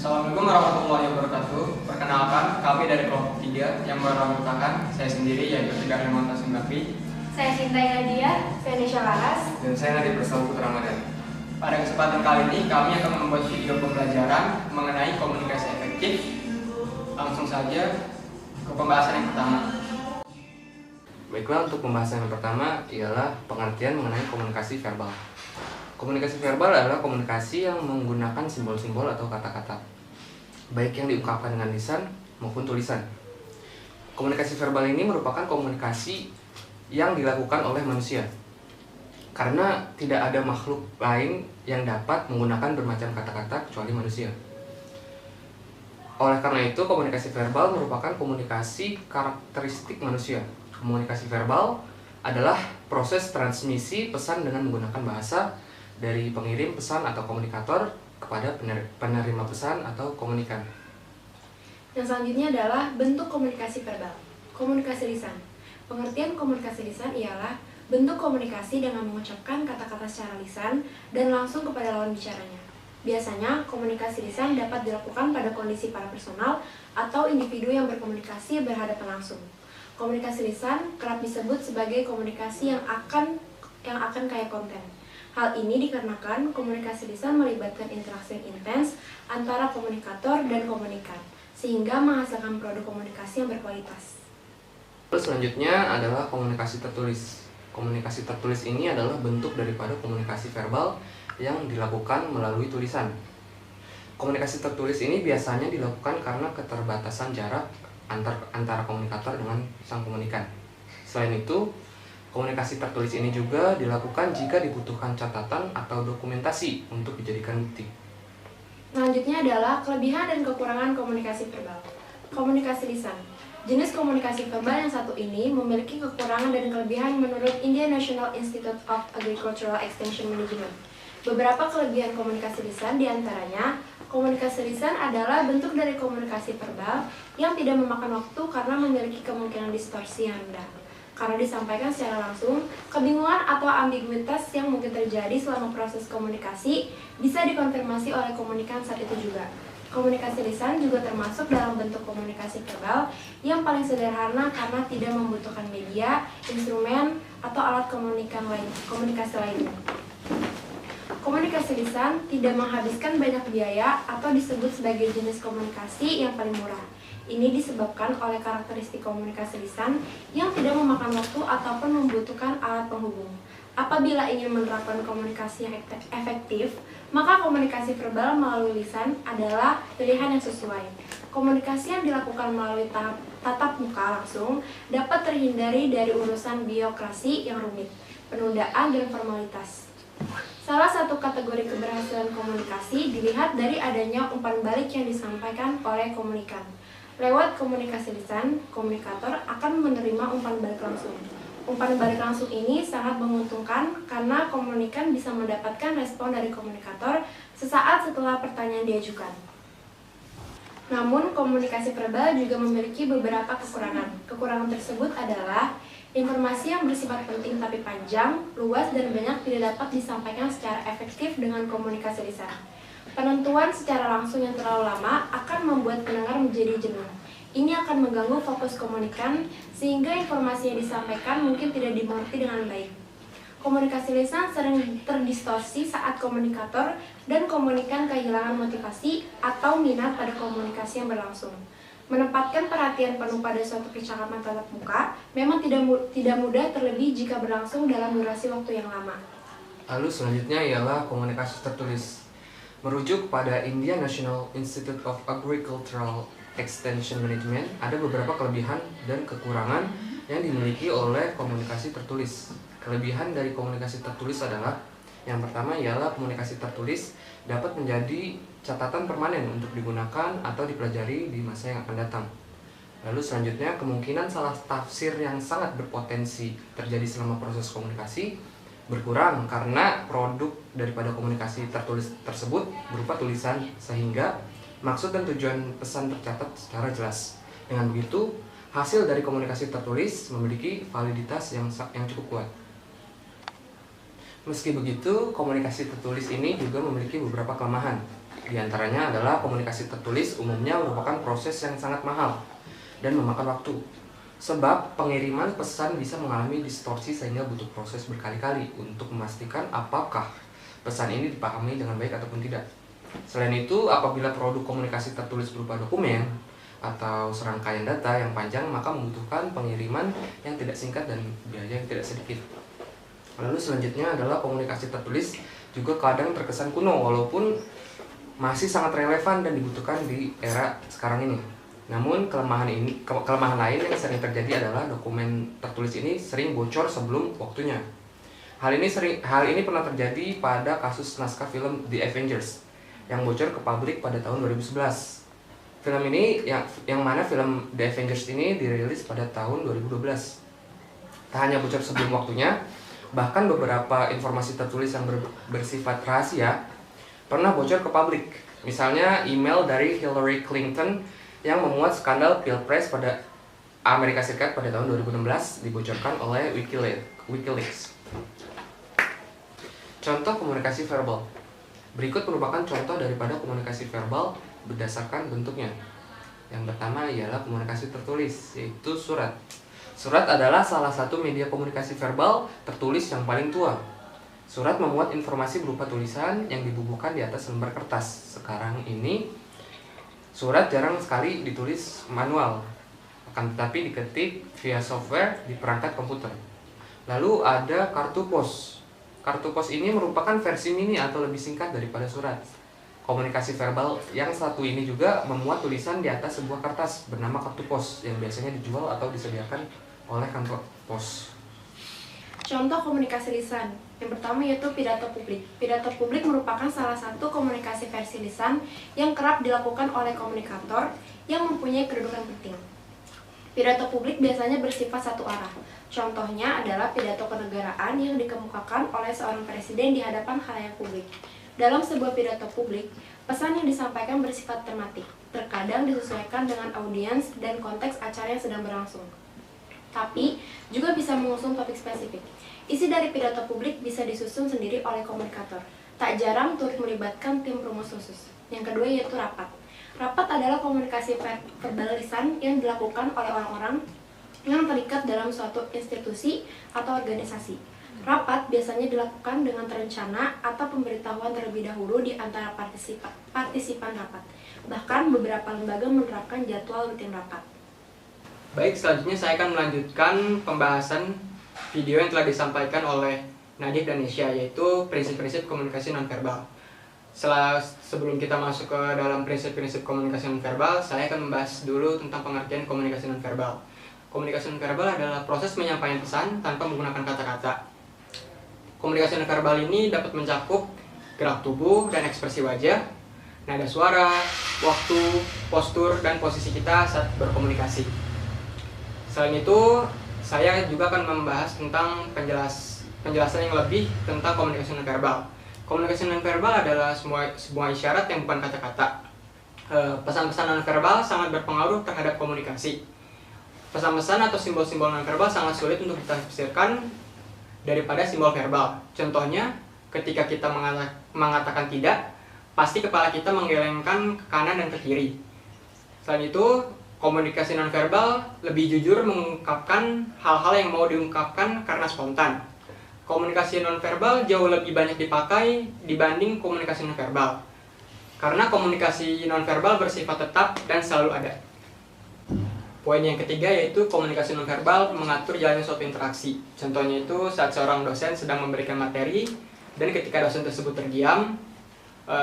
Assalamualaikum warahmatullahi wabarakatuh. Perkenalkan, kami dari kelompok 3 yang merupakan saya sendiri yaitu Tegar Hermanto Sunggapi. Saya Sintai Nadia, Venesia Laras, dan saya Nadi Persal Putra Ramadan. Pada kesempatan kali ini kami akan membuat video pembelajaran mengenai komunikasi efektif. Langsung saja ke pembahasan yang pertama. Baiklah, untuk pembahasan yang pertama ialah pengertian mengenai komunikasi verbal. Komunikasi verbal adalah komunikasi yang menggunakan simbol-simbol atau kata-kata, baik yang diungkapkan dengan lisan maupun tulisan. Komunikasi verbal ini merupakan komunikasi yang dilakukan oleh manusia, karena tidak ada makhluk lain yang dapat menggunakan bermacam kata-kata kecuali manusia. Oleh karena itu, komunikasi verbal merupakan komunikasi karakteristik manusia. Komunikasi verbal adalah proses transmisi pesan dengan menggunakan bahasa dari pengirim pesan atau komunikator kepada penerima pesan atau komunikan. Yang selanjutnya adalah bentuk komunikasi verbal. Komunikasi lisan. Pengertian komunikasi lisan ialah bentuk komunikasi dengan mengucapkan kata-kata secara lisan dan langsung kepada lawan bicaranya. Biasanya, komunikasi lisan dapat dilakukan pada kondisi para personal atau individu yang berkomunikasi berhadapan langsung. Komunikasi lisan kerap disebut sebagai komunikasi yang akan kaya konten. Hal ini dikarenakan komunikasi lisan melibatkan interaksi yang intens antara komunikator dan komunikan, sehingga menghasilkan produk komunikasi yang berkualitas. Selanjutnya adalah komunikasi tertulis. Komunikasi tertulis ini adalah bentuk daripada komunikasi verbal yang dilakukan melalui tulisan. Komunikasi tertulis ini biasanya dilakukan karena keterbatasan jarak antara komunikator dengan sang komunikan. Selain itu, komunikasi tertulis ini juga dilakukan jika dibutuhkan catatan atau dokumentasi untuk dijadikan bukti. Selanjutnya adalah kelebihan dan kekurangan komunikasi verbal. Komunikasi lisan. Jenis komunikasi verbal yang satu ini memiliki kekurangan dan kelebihan menurut Indian National Institute of Agricultural Extension Management. Beberapa kelebihan komunikasi lisan diantaranya, komunikasi lisan adalah bentuk dari komunikasi verbal yang tidak memakan waktu karena memiliki kemungkinan distorsi yang rendah. Karena disampaikan secara langsung, kebingungan atau ambiguitas yang mungkin terjadi selama proses komunikasi bisa dikonfirmasi oleh komunikan saat itu juga. Komunikasi lisan juga termasuk dalam bentuk komunikasi verbal yang paling sederhana karena tidak membutuhkan media, instrumen, atau alat komunikasi lainnya. Komunikasi lisan tidak menghabiskan banyak biaya atau disebut sebagai jenis komunikasi yang paling murah. Ini disebabkan oleh karakteristik komunikasi lisan yang tidak memakan waktu ataupun membutuhkan alat penghubung. Apabila ingin menerapkan komunikasi yang efektif, maka komunikasi verbal melalui lisan adalah pilihan yang sesuai. Komunikasi yang dilakukan melalui tatap muka langsung dapat terhindari dari urusan birokrasi yang rumit, penundaan, dan formalitas. Salah satu kategori keberhasilan komunikasi dilihat dari adanya umpan balik yang disampaikan oleh komunikan. Lewat komunikasi lisan, komunikator akan menerima umpan balik langsung. Umpan balik langsung ini sangat menguntungkan karena komunikan bisa mendapatkan respon dari komunikator sesaat setelah pertanyaan diajukan. Namun, komunikasi verbal juga memiliki beberapa kekurangan. Kekurangan tersebut adalah informasi yang bersifat penting tapi panjang, luas, dan banyak tidak dapat disampaikan secara efektif dengan komunikasi lisan. Penentuan secara langsung yang terlalu lama akan membuat pendengar menjadi jenuh. Ini akan mengganggu fokus komunikan sehingga informasi yang disampaikan mungkin tidak dimengerti dengan baik. Komunikasi lisan sering terdistorsi saat komunikator dan komunikan kehilangan motivasi atau minat pada komunikasi yang berlangsung. Menempatkan perhatian penuh pada suatu percakapan tatap muka memang tidak mudah, terlebih jika berlangsung dalam durasi waktu yang lama. Lalu selanjutnya ialah komunikasi tertulis. Merujuk pada Indian National Institute of Agricultural Extension Management, ada beberapa kelebihan dan kekurangan yang dimiliki oleh komunikasi tertulis. Kelebihan dari komunikasi tertulis adalah, yang pertama ialah komunikasi tertulis dapat menjadi catatan permanen untuk digunakan atau dipelajari di masa yang akan datang. Lalu selanjutnya, kemungkinan salah tafsir yang sangat berpotensi terjadi selama proses komunikasi berkurang karena produk daripada komunikasi tertulis tersebut berupa tulisan, sehingga maksud dan tujuan pesan tercatat secara jelas. Dengan begitu, hasil dari komunikasi tertulis memiliki validitas yang cukup kuat. Meski begitu, komunikasi tertulis ini juga memiliki beberapa kelemahan. Di antaranya adalah komunikasi tertulis umumnya merupakan proses yang sangat mahal dan memakan waktu. Sebab pengiriman pesan bisa mengalami distorsi sehingga butuh proses berkali-kali untuk memastikan apakah pesan ini dipahami dengan baik ataupun tidak. Selain itu, apabila produk komunikasi tertulis berupa dokumen atau serangkaian data yang panjang, maka membutuhkan pengiriman yang tidak singkat dan biaya yang tidak sedikit. Lalu selanjutnya adalah komunikasi tertulis juga kadang terkesan kuno walaupun masih sangat relevan dan dibutuhkan di era sekarang ini. Namun kelemahan lain yang sering terjadi adalah dokumen tertulis ini sering bocor sebelum waktunya. Hal ini pernah terjadi pada kasus naskah film The Avengers yang bocor ke publik pada tahun 2011. Film ini yang mana film The Avengers ini dirilis pada tahun 2012. Tak hanya bocor sebelum waktunya, bahkan beberapa informasi tertulis yang bersifat rahasia pernah bocor ke publik. Misalnya email dari Hillary Clinton yang memuat skandal Pilpres pada Amerika Serikat pada tahun 2016 dibocorkan oleh Wikileaks. Contoh komunikasi verbal. Berikut merupakan contoh daripada komunikasi verbal berdasarkan bentuknya. Yang pertama ialah komunikasi tertulis, yaitu surat. Surat adalah salah satu media komunikasi verbal tertulis yang paling tua. Surat memuat informasi berupa tulisan yang dibubuhkan di atas lembar kertas. Sekarang ini, surat jarang sekali ditulis manual, akan tetapi diketik via software di perangkat komputer. Lalu ada kartu pos. Kartu pos ini merupakan versi mini atau lebih singkat daripada surat. Komunikasi verbal yang satu ini juga memuat tulisan di atas sebuah kertas bernama kartu pos yang biasanya dijual atau disediakan oleh kantor pos. Contoh komunikasi lisan. Yang pertama yaitu pidato publik. Pidato publik merupakan salah satu komunikasi versi lisan yang kerap dilakukan oleh komunikator yang mempunyai kedudukan penting. Pidato publik biasanya bersifat satu arah. Contohnya adalah pidato kenegaraan yang dikemukakan oleh seorang presiden di hadapan khalayak publik. Dalam sebuah pidato publik, pesan yang disampaikan bersifat tematik, terkadang disesuaikan dengan audiens dan konteks acara yang sedang berlangsung. Tapi, juga bisa mengusung topik spesifik. Isi dari pidato publik bisa disusun sendiri oleh komunikator. Tak jarang turut melibatkan tim rumus khusus. Yang kedua yaitu rapat. Rapat adalah komunikasi verbal lisan yang dilakukan oleh orang-orang yang terikat dalam suatu institusi atau organisasi. Rapat biasanya dilakukan dengan terencana atau pemberitahuan terlebih dahulu di antara partisipan rapat. Bahkan beberapa lembaga menerapkan jadwal rutin rapat. Baik, selanjutnya saya akan melanjutkan pembahasan video yang telah disampaikan oleh Nadif dan Nisha, yaitu prinsip-prinsip komunikasi nonverbal. Sebelum kita masuk ke dalam prinsip-prinsip komunikasi nonverbal, saya akan membahas dulu tentang pengertian komunikasi nonverbal. Komunikasi nonverbal adalah proses menyampaikan pesan tanpa menggunakan kata-kata. Komunikasi nonverbal ini dapat mencakup gerak tubuh dan ekspresi wajah, nada suara, waktu, postur, dan posisi kita saat berkomunikasi. Selain itu, saya juga akan membahas tentang penjelasan yang lebih tentang komunikasi nonverbal. Komunikasi nonverbal adalah sebuah isyarat yang bukan kata-kata. Pesan-pesan nonverbal sangat berpengaruh terhadap komunikasi. Pesan-pesan atau simbol-simbol nonverbal sangat sulit untuk ditafsirkan daripada simbol verbal. Contohnya, ketika kita mengatakan tidak, pasti kepala kita menggelengkan ke kanan dan ke kiri. Selain itu, komunikasi nonverbal lebih jujur mengungkapkan hal-hal yang mau diungkapkan karena spontan. Komunikasi nonverbal jauh lebih banyak dipakai dibanding komunikasi nonverbal. Karena komunikasi nonverbal bersifat tetap dan selalu ada. Poin yang ketiga yaitu komunikasi nonverbal mengatur jalannya suatu interaksi. Contohnya itu saat seorang dosen sedang memberikan materi dan ketika dosen tersebut terdiam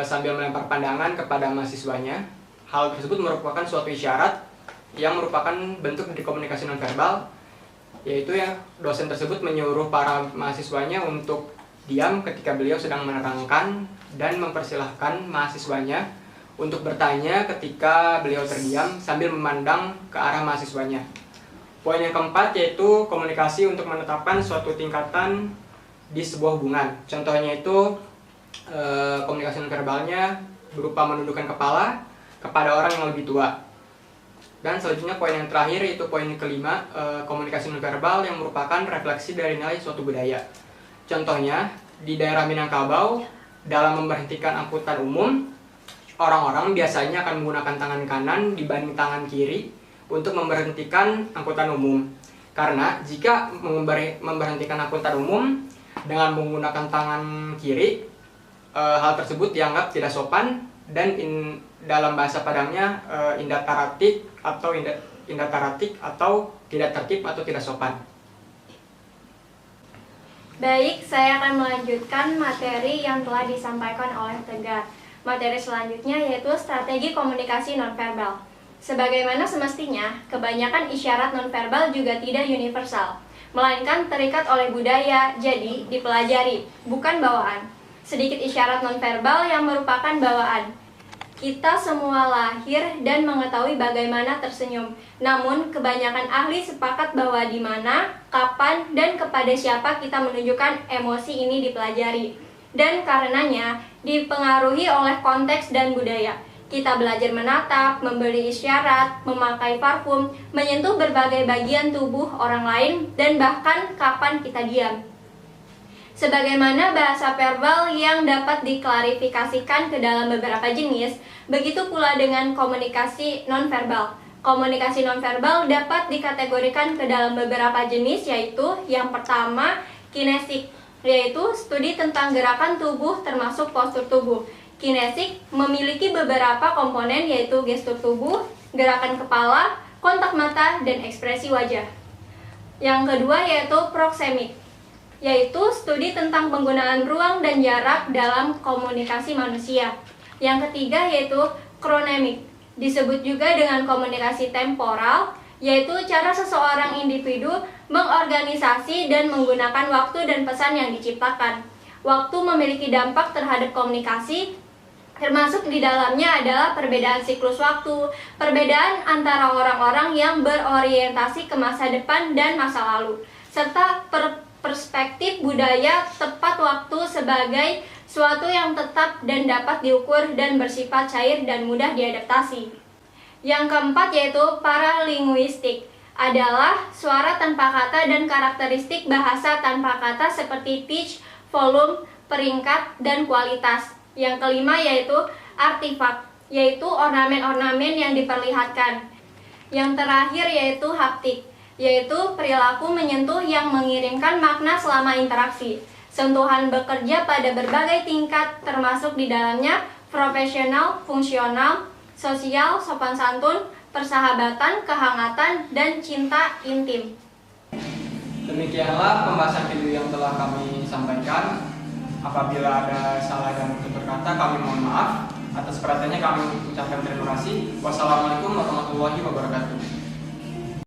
sambil melempar pandangan kepada mahasiswanya. Hal tersebut merupakan suatu isyarat yang merupakan bentuk dari komunikasi nonverbal, yaitu ya dosen tersebut menyuruh para mahasiswanya untuk diam ketika beliau sedang menerangkan dan mempersilahkan mahasiswanya untuk bertanya ketika beliau terdiam sambil memandang ke arah mahasiswanya. Poin yang keempat yaitu komunikasi untuk menetapkan suatu tingkatan di sebuah hubungan. Contohnya itu komunikasi nonverbalnya berupa menundukkan kepala kepada orang yang lebih tua. Dan selanjutnya poin yang terakhir yaitu poin kelima, komunikasi nonverbal yang merupakan refleksi dari nilai suatu budaya. Contohnya, di daerah Minangkabau, dalam memberhentikan angkutan umum, orang-orang biasanya akan menggunakan tangan kanan dibanding tangan kiri untuk memberhentikan angkutan umum. Karena jika memberhentikan angkutan umum dengan menggunakan tangan kiri, hal tersebut dianggap tidak sopan dan dalam bahasa Padangnya indah taratik atau tidak tertib atau tidak sopan. Baik, saya akan melanjutkan materi yang telah disampaikan oleh Tegar. Materi selanjutnya yaitu strategi komunikasi nonverbal. Sebagaimana semestinya, kebanyakan isyarat nonverbal juga tidak universal, melainkan terikat oleh budaya, jadi dipelajari, bukan bawaan. Sedikit isyarat nonverbal yang merupakan bawaan. Kita semua lahir dan mengetahui bagaimana tersenyum. Namun, kebanyakan ahli sepakat bahwa di mana, kapan, dan kepada siapa kita menunjukkan emosi ini dipelajari. Dan karenanya, dipengaruhi oleh konteks dan budaya. Kita belajar menatap, memberi isyarat, memakai parfum, menyentuh berbagai bagian tubuh orang lain, dan bahkan kapan kita diam. Sebagaimana bahasa verbal yang dapat diklarifikasikan ke dalam beberapa jenis, begitu pula dengan komunikasi nonverbal. Komunikasi nonverbal dapat dikategorikan ke dalam beberapa jenis, yaitu yang pertama, kinesik, yaitu studi tentang gerakan tubuh termasuk postur tubuh. Kinesik memiliki beberapa komponen, yaitu gestur tubuh, gerakan kepala, kontak mata, dan ekspresi wajah. Yang kedua yaitu proksemik, yaitu studi tentang penggunaan ruang dan jarak dalam komunikasi manusia. Yang ketiga yaitu kronemik, disebut juga dengan komunikasi temporal, yaitu cara seseorang individu mengorganisasi dan menggunakan waktu dan pesan yang diciptakan. Waktu memiliki dampak terhadap komunikasi, termasuk di dalamnya adalah perbedaan siklus waktu, perbedaan antara orang-orang yang berorientasi ke masa depan dan masa lalu, serta perspektif budaya tepat waktu sebagai suatu yang tetap dan dapat diukur dan bersifat cair dan mudah diadaptasi. Yang keempat yaitu paralinguistik, adalah suara tanpa kata dan karakteristik bahasa tanpa kata seperti pitch, volume, peringkat, dan kualitas. Yang kelima yaitu artifak, yaitu ornamen-ornamen yang diperlihatkan. Yang terakhir yaitu haptik, yaitu perilaku menyentuh yang mengirimkan makna selama interaksi. Sentuhan bekerja pada berbagai tingkat, termasuk di dalamnya profesional, fungsional, sosial, sopan santun, persahabatan, kehangatan, dan cinta intim. Demikianlah pembahasan video yang telah kami sampaikan. Apabila ada salah dan tutur kata, kami mohon maaf. Atas perhatiannya kami ucapkan terima kasih. Wassalamualaikum warahmatullahi wabarakatuh.